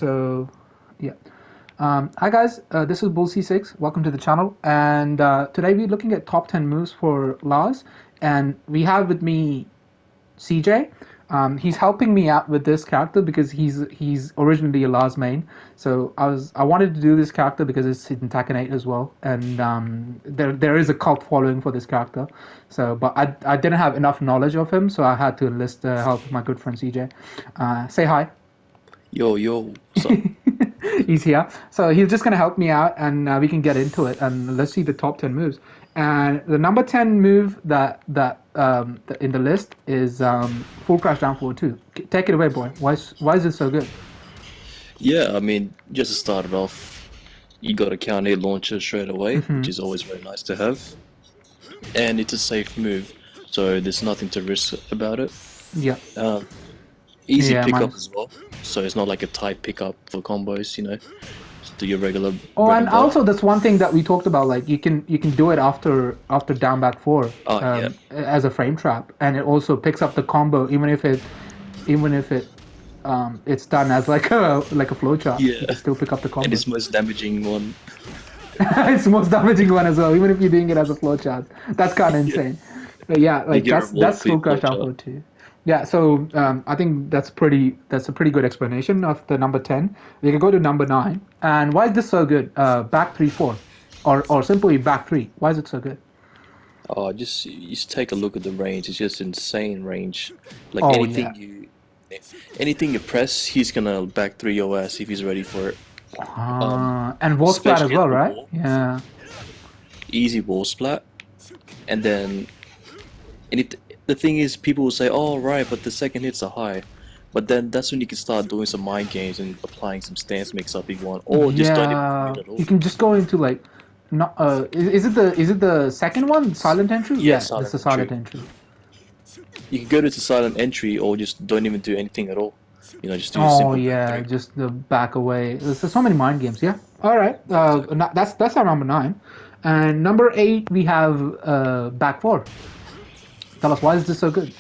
So, yeah. Hi guys, this is Bull C6. Welcome to the channel. And today we're looking at top 10 moves for Lars. And we have with me CJ. He's helping me out with this character because he's originally a Lars main. So I wanted to do this character because it's in Tekken 8 as well, and there is a cult following for this character. So, but I didn't have enough knowledge of him, so I had to enlist the help of my good friend CJ. Say hi. Yo, yo, what's up? He's here. So he's just going to help me out and we can get into it and let's see the top 10 moves. And the number 10 move that in the list is full crash down forward 2. Take it away, boy. Why is it so good? Yeah, I mean, just to start it off, you got a counter hit launcher straight away, which is always very nice to have. And it's a safe move, so there's nothing to risk about it. Yeah. Easy Yeah, pickup mine's- as well, so it's not like a tight pickup for combos, just do your regular Oh, bread and butter. also that's one thing that we talked about. Like you can do it after down back 4 Oh, yeah. as a frame trap, and it also picks up the combo even if it it's done as like a flow chart. Yeah. You can still pick up the combo. And it's most damaging one. It's the most damaging one as well, even if you're doing it as a flow chart. That's kind of insane. But yeah, like get reward that's for your full crash flow down chart. too. Yeah, so I think that's a pretty good explanation of the number 10. We can go to number 9. And why is this so good? Back 3-4, or simply back 3. Why is it so good? Oh, just take a look at the range. It's just insane range. Like Oh, anything you press, he's gonna back 3 your ass if he's ready for it. And wall splat as especially well, at the right? wall. Yeah. Easy wall splat, and then the thing is, people will say, "Oh, right, but the second hits are high," but then that's when you can start doing some mind games and applying some stance mix up if you want, or just don't even Yeah. do it at all. You can just go into like, not is it the second one, silent entry? Yeah, It's silent the silent entry. entry. You can go to the silent entry, or just don't even do anything at all. Just do a Oh simple yeah, three. just the back away. There's so many mind games. Yeah. All right. That's our number 9, and number 8 we have back 4. Tell us, why is this so good?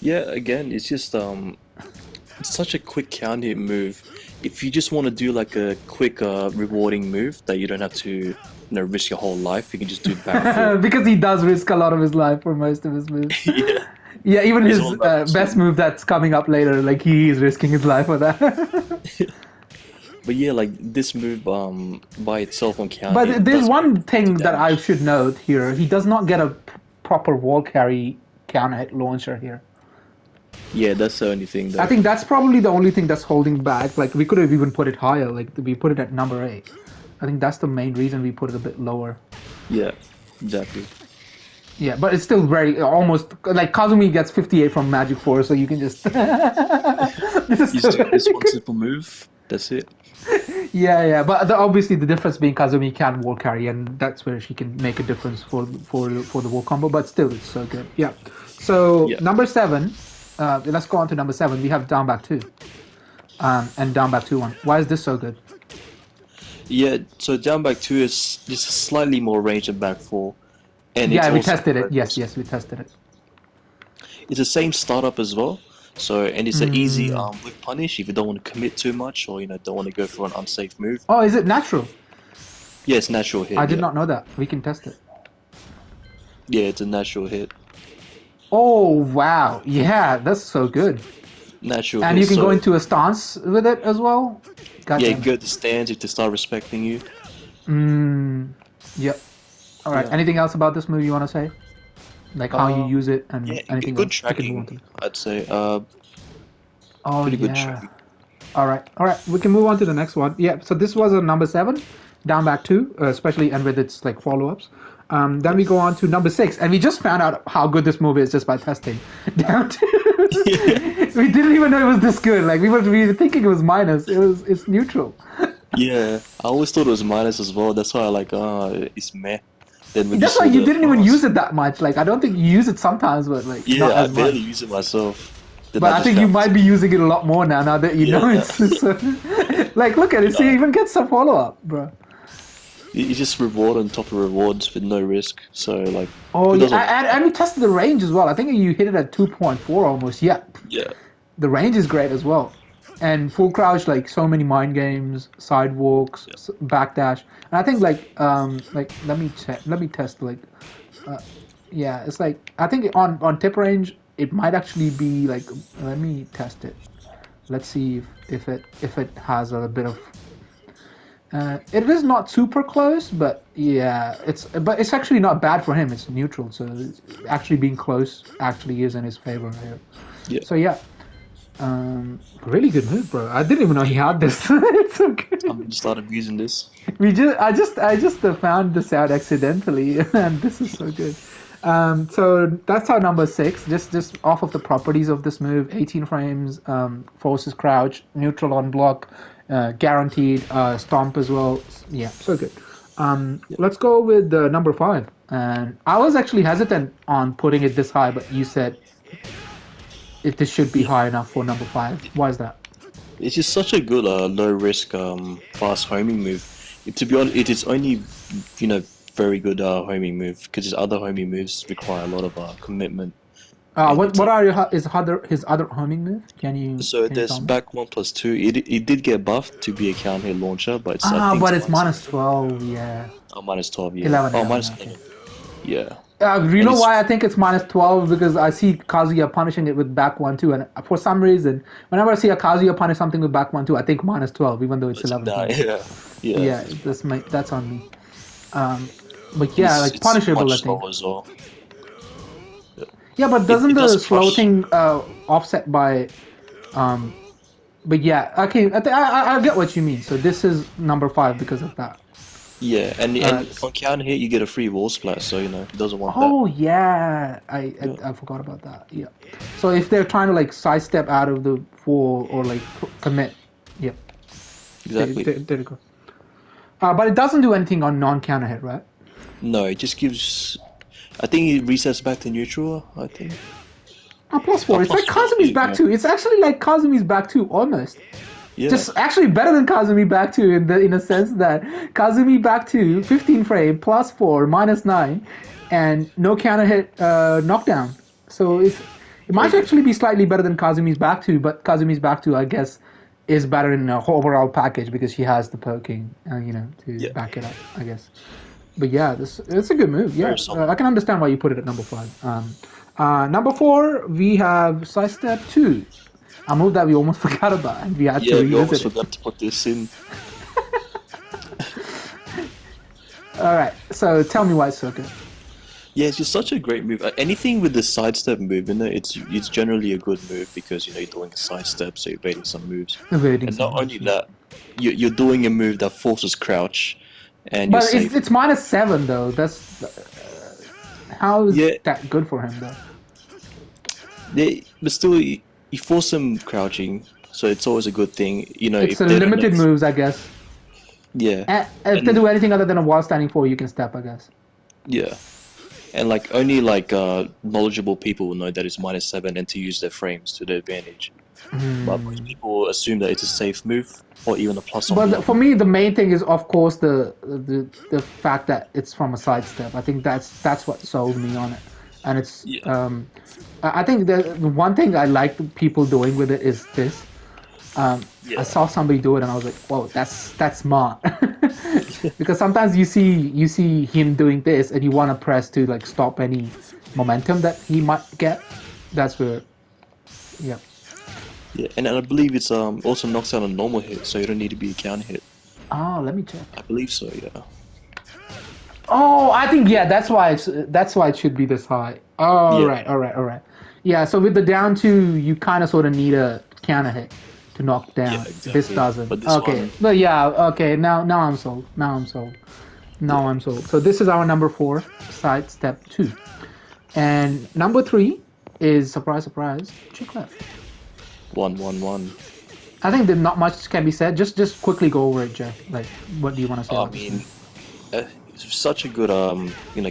Yeah, again, it's just it's such a quick counter hit move. If you just want to do like a quick rewarding move that you don't have to risk your whole life, you can just do back four. Because he does risk a lot of his life for most of his moves. Yeah. Yeah, even It's his all about best move that's coming up later, like he is risking his life for that. But yeah, like this move by itself on counter But hit there's does one pretty thing that I damage. should note here. He does not get a proper wall carry counter hit launcher here. Yeah, that's the only thing I though. think that's probably the only thing that's holding back. Like we could have even put it higher. Like we put it at number 8. I think that's the main reason we put it a bit lower. Yeah, exactly. Yeah, but it's still very almost like Kazumi gets 58 from Magic 4, so you can just. This is You just do this one simple move. That's it. Yeah. But obviously the difference being Kazumi can wall carry, and that's where she can make a difference for the wall combo. But still, it's so good. Yeah. So Yeah. number 7. Let's go on to number 7. We have down back 2, and down back 2-1. Why is this so good? Yeah, so down back 2 is just slightly more range than back 4. And Yeah, it's we also tested it. very Yes, versatile. we tested it. It's the same startup as well. So, and it's an easy whip punish if you don't want to commit too much, or don't want to go for an unsafe move. Oh, is it natural? Yeah, it's natural hit. I did yeah. not know that. We can test it. Yeah, it's a natural hit. Oh wow! Yeah, that's so good. Natural And hit. you can so, go into a stance with it as well. God yeah, damn it. go to stands if they start respecting you. Yep. All right. Yeah. Anything else about this move you want to say? Like how you use it and Yeah, anything good else? We can move on to. tracking, I'd say. Oh Pretty good yeah. tracking. All right. We can move on to the next one. Yeah. So this was a number 7, down back 2, especially and with its like follow-ups. Then we go on to number 6, and we just found out how good this move is just by testing. Down to we didn't even know it was this good. Like we were thinking it was minus. It's neutral. Yeah, I always thought it was minus as well. That's why I like, it's meh. Then when That's saw why you the didn't even plus- use it that much. Like I don't think you use it sometimes, but like Yeah, not I as much. barely use it myself. Then But I just think you found might be using it a lot more now that you know Yeah. it's like look at it. See, it even gets some follow up, bro. You just reward on top of rewards with no risk. So like, Oh it yeah, doesn't- and we tested the range as well. I think you hit it at 2.4 almost. Yeah, yeah, the range is great as well. and full crouch, like so many mind games, sidewalks, backdash, and I think like let me test like yeah, it's like I think on tip range it might actually be like let me test it. Let's see if it has a bit of. It is not super close, but yeah, it's actually not bad for him. It's neutral, so actually being close actually is in his favor here. Yeah. So yeah, really good move, bro. I didn't even know he had this. It's so good. I'm gonna start abusing this. I just found this out accidentally, and this is so good. So that's our number 6. Just off of the properties of this move: 18 frames, forces crouch, neutral on block, guaranteed stomp as well. Yeah, so good. Let's go with number 5. And I was actually hesitant on putting it this high, but you said this should be high enough for number 5. Why is that? It's just such a good low risk fast homing move. To be honest, it is only very good homing move because his other homing moves require a lot of commitment. What are his other homing moves? So Can you there's tell me? back 1+2. It did get buffed to be a counter hit launcher, but it's, I Ah, think but it's it's minus 12. Yeah, minus 12. Yeah. 11. Oh, 11 minus okay. 11. Yeah. You And know it's why I think it's minus 12? Because I see Kazuya punishing it with back 1 2, and for some reason, whenever I see a Kazuya punish something with back 1 2, I think minus 12, even though it's 11 nah, 12. yeah. Yeah, that's on me. But yeah, He's like it's punishable, I much think. slower as well. Yeah, but It doesn't does the slow crush. thing offset by? But yeah, okay, I get what you mean. So this is number 5 because of that. Yeah, and Uh, on counter hit you get a free wall splat, so he doesn't want that. Oh yeah, Yeah, I forgot about that. Yeah. So if they're trying to like sidestep out of the wall or like commit, yep. exactly. There you go. But it doesn't do anything on non-counter hit, right? No, it just gives. I think it resets back to neutral. I think. Plus Oh, 4. It's like plus four. Kazumi's Yeah, back yeah. 2. It's actually like Kazumi's back 2 almost. Yeah. Just actually better than Kazumi back 2 in a sense that Kazumi back 2, 15 frame, plus 4, minus 9, and no counter hit knockdown. So it Very might good. actually be slightly better than Kazumi's back 2, but Kazumi's back 2, I guess, is better in the overall package because she has the poking, to Yeah. back it up, I guess. But yeah, it's a good move. Yeah, Very solid. I can understand why you put it at number 5. Number 4, we have Sidestep 2. A move that we almost forgot about, and we had to Yeah, we almost revisit it. forgot to put this in. All right, so tell me why it's so good. Yeah, it's just such a great move. Anything with the sidestep move in it, it's generally a good move because you're doing a sidestep, so you're baiting some moves. Evading And not some only moves, yeah. that, you're doing a move that forces crouch, and you're But safe. it's minus 7 though. That's how is Yeah, that good for him though? but still, you force them crouching, so it's always a good thing. It's If a they don't know. limited moves, I guess. Yeah, And if they and do anything other than a wall standing 4, you can step, I guess. yeah, and like only like knowledgeable people will know that it's -7 and to use their frames to their advantage. But most people assume that it's a safe move or even a plus on But block. for me, the main thing is, of course, the fact that it's from a sidestep. I think that's what sold me on it, and it's Yeah, I think the one thing I like people doing with it is this. I yeah, saw somebody do it, and I was like, "Whoa, that's smart." Because sometimes you see him doing this, and you want to press to like stop any momentum that he might get. That's where, yeah. yeah. And I believe it's also knocks out a normal hit, so you don't need to be a counter hit. Oh, let me check. I believe so. Yeah. Oh, I think yeah, that's why it should be this high. All Yeah. right, all right, all right. Yeah, so with the down 2, you kind of sort of need a counter hit to knock down. Yeah, This exactly. doesn't. But this Okay, one, but yeah, okay. Now I'm sold. Now I'm sold. Now yeah, I'm sold. So this is our number 4, side step 2, and number 3 is surprise, surprise, chiclet. 1-1-1. I think that not much can be said. Just quickly go over it, Jay. Like, what do you want to say? I About this mean, one? it's such a good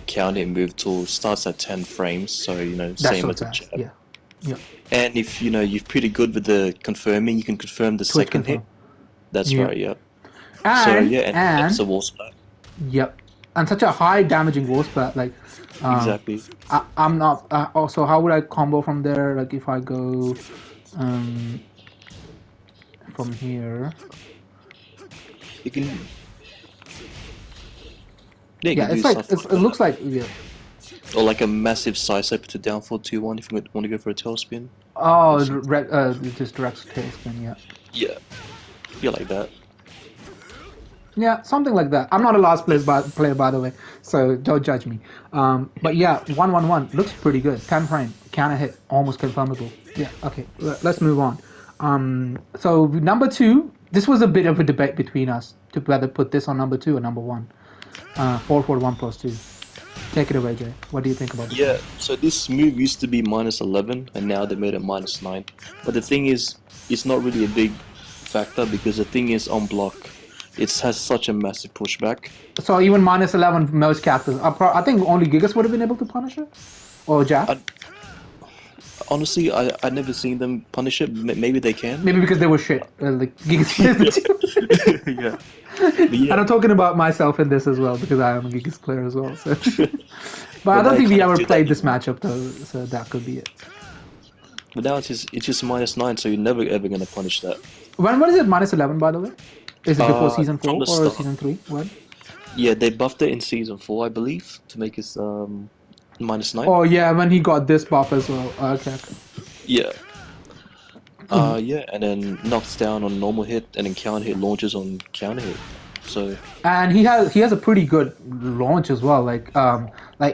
counter move tool. Starts at 10 frames, so That's same so as a fast. jab. Yeah, yeah. And if you're pretty good with the confirming, you can confirm the Twitch second hit. confirm. That's Yeah. right, yeah. So yeah, and it's a And wall splat. yep, and such a high damaging wall splat. Like, Exactly. I'm not. Also, how would I combo from there? Like, if I go, from here. You can. Yeah, you Yeah, can do it's like stuff like it looks that. like yeah. Or like a massive side step to down 4-2-1 if you want to go for a tailspin. Oh, Or something. just direct tailspin. Yeah, Yeah, yeah, like that. yeah, something like that. I'm not a last player by the way, so don't judge me. But yeah, 1-1-1 looks pretty good. 10 frame, can a hit, almost confirmable. Yeah, okay, let's move on. So number two, this was a bit of a debate between us to whether put this on number two or number one. 4-4-1 plus two. Take it away, Jay. What do you think about this one? Yeah, so this move used to be -11, and now they made it -9. But the thing is, it's not really a big factor because the thing is on block, it has such a massive pushback. So even -11 for most characters. I think only Gigas would have been able to punish it, or Jack. Honestly, I never seen them punish it. Maybe they can. Maybe because they were shit. Like Gigas plays the team. Yeah, but And yeah. I'm talking about myself in this as well because I am a Gigas player as well. So, but I But don't they think we can't ever do played that this anymore. matchup though. So that could be it. But now it's just -9, so you're never ever gonna punish that. When is it -11 by the way? Is it before season 4 From the or start. season 3? What? Yeah, they buffed it in season 4, I believe, to make it -9. Oh yeah, when he got this buff as well. Okay. Yeah. Yeah, and then knocks down on normal hit, and then counter hit launches on counter hit. So And he has a pretty good launch as well. Like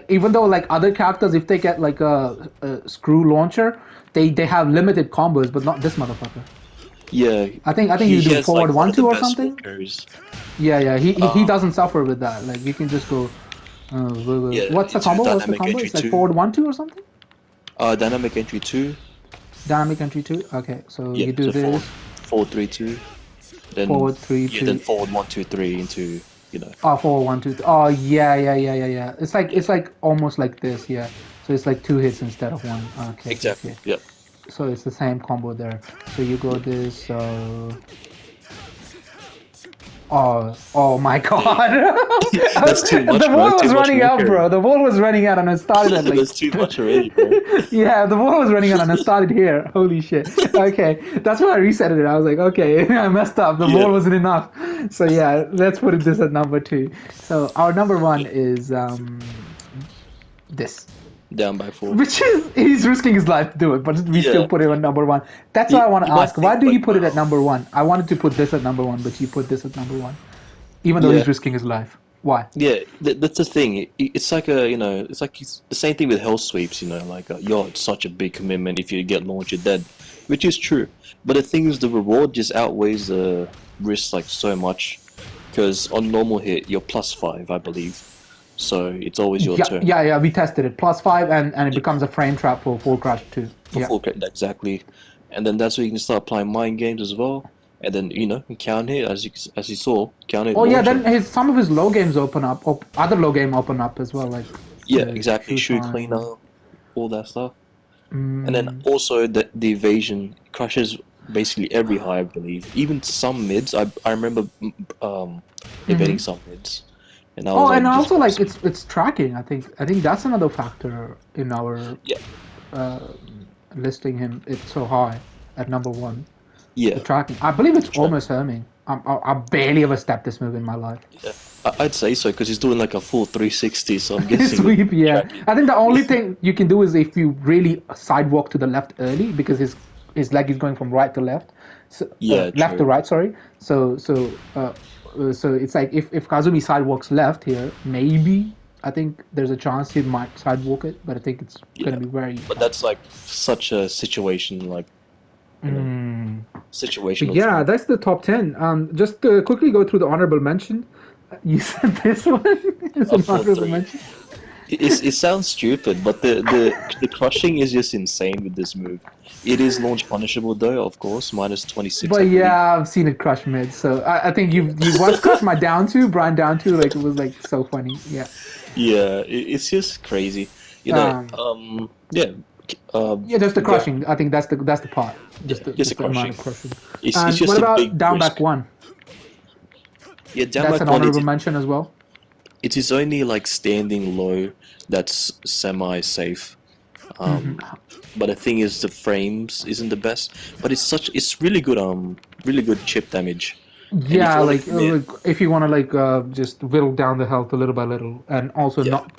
even though like other characters, if they get like a screw launcher, they have limited combos, but not this motherfucker. yeah, I think you do has, forward like, one of the 1-2 or best something. forward carries. Yeah, he doesn't suffer with that. Like you can just go. Yeah, What's the it's combo? What's the dynamic combo? entry It's like 2. forward 1-2 or something. Dynamic entry 2. Dynamic entry 2. Okay, so Yeah, you do so this forward 3-2. Then forward 3 yeah, 2. then forward 1-2-3 into Oh, 4-1-2. Oh, yeah. It's like almost like this, yeah. So it's like 2 hits instead of 1. Okay. exactly. Okay. Yep. So it's the same combo there. So you go this. Oh my God! That's too much, The bro. ball Too was much running out, recurring. bro. The ball was running out, and it started at like. That's too much already, bro. Yeah, the ball was running out, and it started here. Holy shit! Okay, that's why I reset it. I was like, okay, I messed up. The Yeah. ball wasn't enough. So yeah, let's put this at number 2. So our number 1 is this. Down by 4. Which is, he's risking his life to do it, but we still Yeah. put it at number 1. That's why I want to You might ask. Why think, do you like, put it at wow. number 1? I wanted to put this at number 1, but you put this at number 1. Even though Yeah. he's risking his life. Why? Yeah, that's the thing. It's like it's the same thing with hell sweeps. Like it's such a big commitment. If you get launched, you're dead, which is true. But the thing is, the reward just outweighs the risk like so much. Because on normal hit, you're +5, I believe. So it's always your turn. Yeah, we tested it. +5 and it becomes a frame trap for Full Crash 2. For full credit, exactly. And then that's where you can start playing mind games as well. And then counter hit as you saw, counter hit. Oh yeah, launcher. then some of his low games open up, or other low game open up as well, like Yeah, exactly. Shoe time. cleaner, all that stuff. And then also the evasion crushes basically every high, I believe. Even some mids. I remember evading some mids. And I was Oh, like, and just also like awesome. it's tracking. I think that's another factor in our Yeah. listing him. It's so high at number 1. Yeah. The tracking. I believe it's almost herming. I barely ever stepped this move in my life. Yeah. I'd say so because he's doing like a full 360, so I'm guessing. Sweep, yeah. tracking. I think the only thing you can do is if you really sidewalk to the left early because his leg is going from right to left. So, Yeah, left to true. right. Sorry. So it's like if Kazumi sidewalks left here, maybe I think there's a chance he might sidewalk it, but I think it's gonna be very. But that's like such a situation, like situational. Yeah, that's the top 10. Just to quickly go through the honorable mention. You said this one is an Up for honorable 3. mention. It sounds stupid, but the crushing is just insane with this move. It is launch punishable though, of course, -26. I But believe. yeah, I've seen it crush mid, so I think you once crushed my down 2, Brian down 2, like it was like so funny. Yeah. Yeah, it's just crazy. Yeah. Yeah, just the crushing. I think that's the part. Just the amount of crushing. It's And just what a about big down risk. back 1? Yeah, down That's back an 1. honorable mention as well. It is only like standing low that's semi-safe. But the thing is, the frames isn't the best. But it's really good. Really good chip damage. And if Yeah, you want to commit, like if you want to just whittle down the health a little by little, and also yeah, not,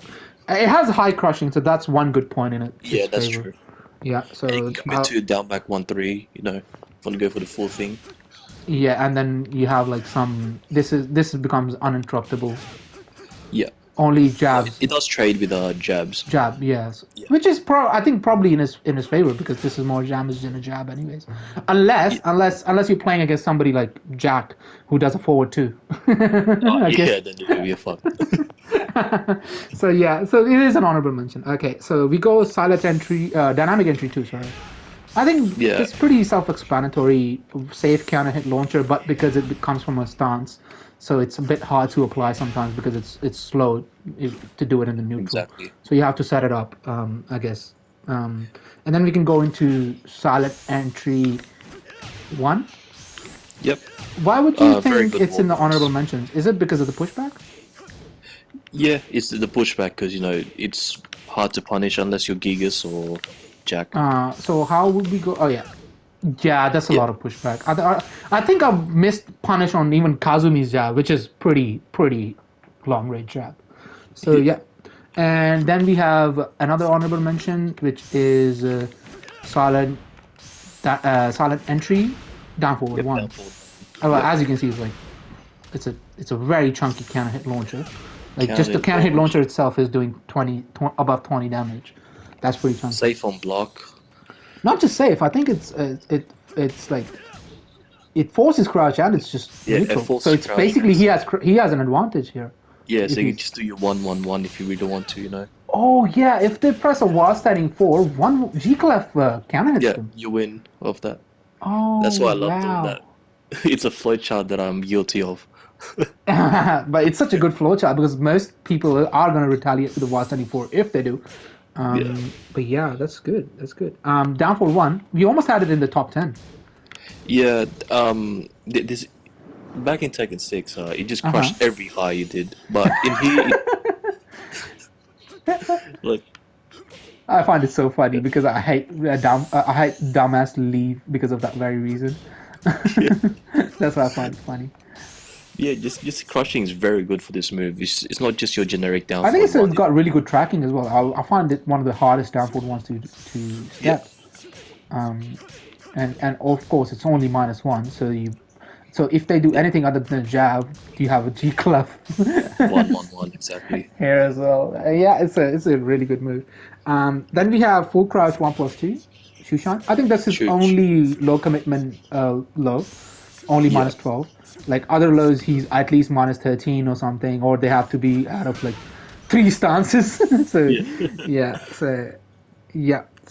it has high crushing, so that's one good point in yeah, its that's favor. true. Yeah, And you so can commit to down back 1-3. You know, if you want to go for the full thing. yeah, and then you have like some. This becomes uninterruptible. Yeah. Only Well, jabs, it does trade with jabs. jab, yes, Yeah. which is I think probably in his favor because this is more damage than a jab, anyways. Yeah. Unless you're playing against somebody like Jack who does a forward too. Oh, I guess. yeah. Then you're fucked. So yeah, so it is an honorable mention. Okay, so we go silent entry, dynamic entry too. Sorry, I think Yeah. it's pretty self-explanatory. Safe counter hit launcher, but because it comes from a stance, so it's a bit hard to apply sometimes because it's slow to do it in the neutral. Exactly. So you have to set it up, I guess. And then we can go into silent entry one. Yep. Why would you Very think good it's in the honorable warm-ups. mentions? Is it because of the pushback? Yeah, it's the pushback because it's hard to punish unless you're Gigas or Jack. So how would we go? Oh yeah, yeah, that's a Yeah. lot of pushback. I think I've missed punish on even Kazumi's jab, which is pretty long range jab. So Yeah. yeah, and then we have another honorable mention, which is silent silent entry down forward Yep. one. Down forward. Well, Yep. as you can see, it's a very chunky counter hit launcher. Like Counter just the hit counter hit launch. launcher itself is doing above 20 damage. That's pretty chunky. Safe on block. Not just safe. I think it's like it forces crouch and it's just Yeah, it neutral. forces So it's crouch basically and he has an advantage here. Yeah, If so you he's- can just do your 1-1-1 if you really want to. Oh yeah, if they press a wall standing 4, one G clef counter hits Yeah, them. you win off that. Oh That's why I love doing wow. that. It's a flowchart that I'm guilty of. But it's such a good flowchart because most people are going to retaliate to the wall standing 4 if they do. Yeah. But yeah, that's good. That's good. Down for 1. We almost had it in the top 10. Yeah, this back in Tekken 6, it just crushed every high you did. But in here, like, I find it so funny because I hate I hate dumbass leave because of that very reason. That's why I find it funny. yeah, just crushing is very good for this move. It's not just your generic down I think forward it's got really good tracking as well. I find it one of the hardest downforward ones to step. And of course it's only -1, so if they do anything other than a jab, you have a G clef 1-1-1 exactly. here as well. Yeah, it's a really good move. Then we have full crouch 1+2, Shushan. I think that's his Shush. only low commitment low, only Yeah. -12. Like other lows, he's at least -13 or something, or they have to be out of like 3 stances. So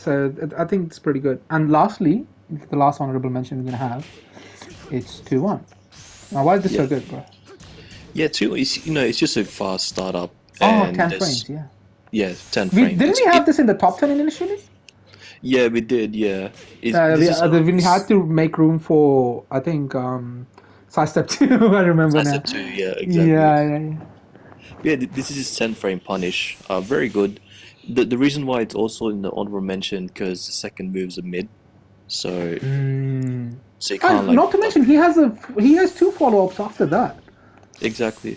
so I think it's pretty good. And lastly, the last honorable mention we're gonna have, it's 2-1. Now, why is this so Yeah. good, bro? Yeah, too. It's just a fast startup. Oh, And 10 there's- frames, yeah. Yeah, 10 frames. Didn't we have this in the top 10 initially? Yeah, we did. Yeah. This is We had to make room for, I think, sidestep 2. I remember now. Step 2. Yeah, exactly. Yeah. Yeah, this is his 10 frame punish. Very good. The reason why it's also in the honorable mention because the second move's a mid, so so you can't like Not to mention, he has 2 follow-ups after that. exactly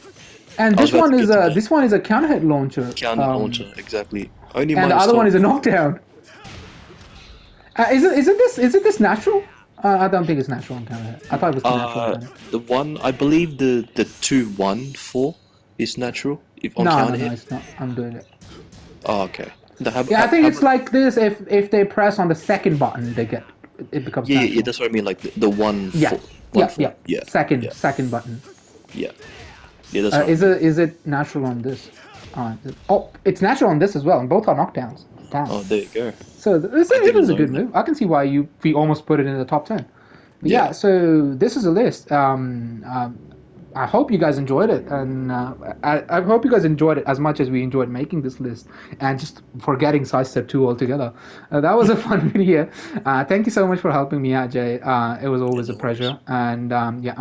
And I was this about one to is get to a that. this one is a counter hit launcher. counter launcher exactly. Only And the minus other one is a 12. knockdown. Is it this natural? I don't think it's natural on counter hit. I thought it was natural. The one I believe the 2-1-4 is natural if on No, counter hit. it's not. I'm doing it. Oh, okay. Yeah, I think it's like this. If they press on the second button, it becomes yeah, natural. yeah, that's what I mean. Like the 1 Yeah. 4. Yeah. Second button. Yeah, that's right. Is it natural on this? It's natural on this as well, and both are knockdowns. Damn. Oh, there you go. So it is a know good that. move. I can see why we almost put it in the top 10. But Yeah. yeah, so this is a list. I hope you guys enjoyed it, and I hope you guys enjoyed it as much as we enjoyed making this list and just forgetting Sidestep 2 altogether. That was a fun video. Thank you so much for helping me out, Jay. It was Yeah, always a no worries. pleasure. And yeah,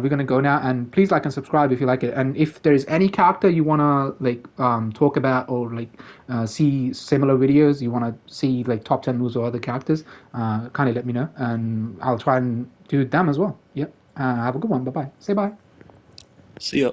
we're gonna go now. And please like and subscribe if you like it. And if there's any character you wanna like talk about or like see similar videos, you wanna see like top 10 moves or other characters, kindly let me know, and I'll try and do them as well. Yep. Have a good one. Bye bye. Say bye. See ya.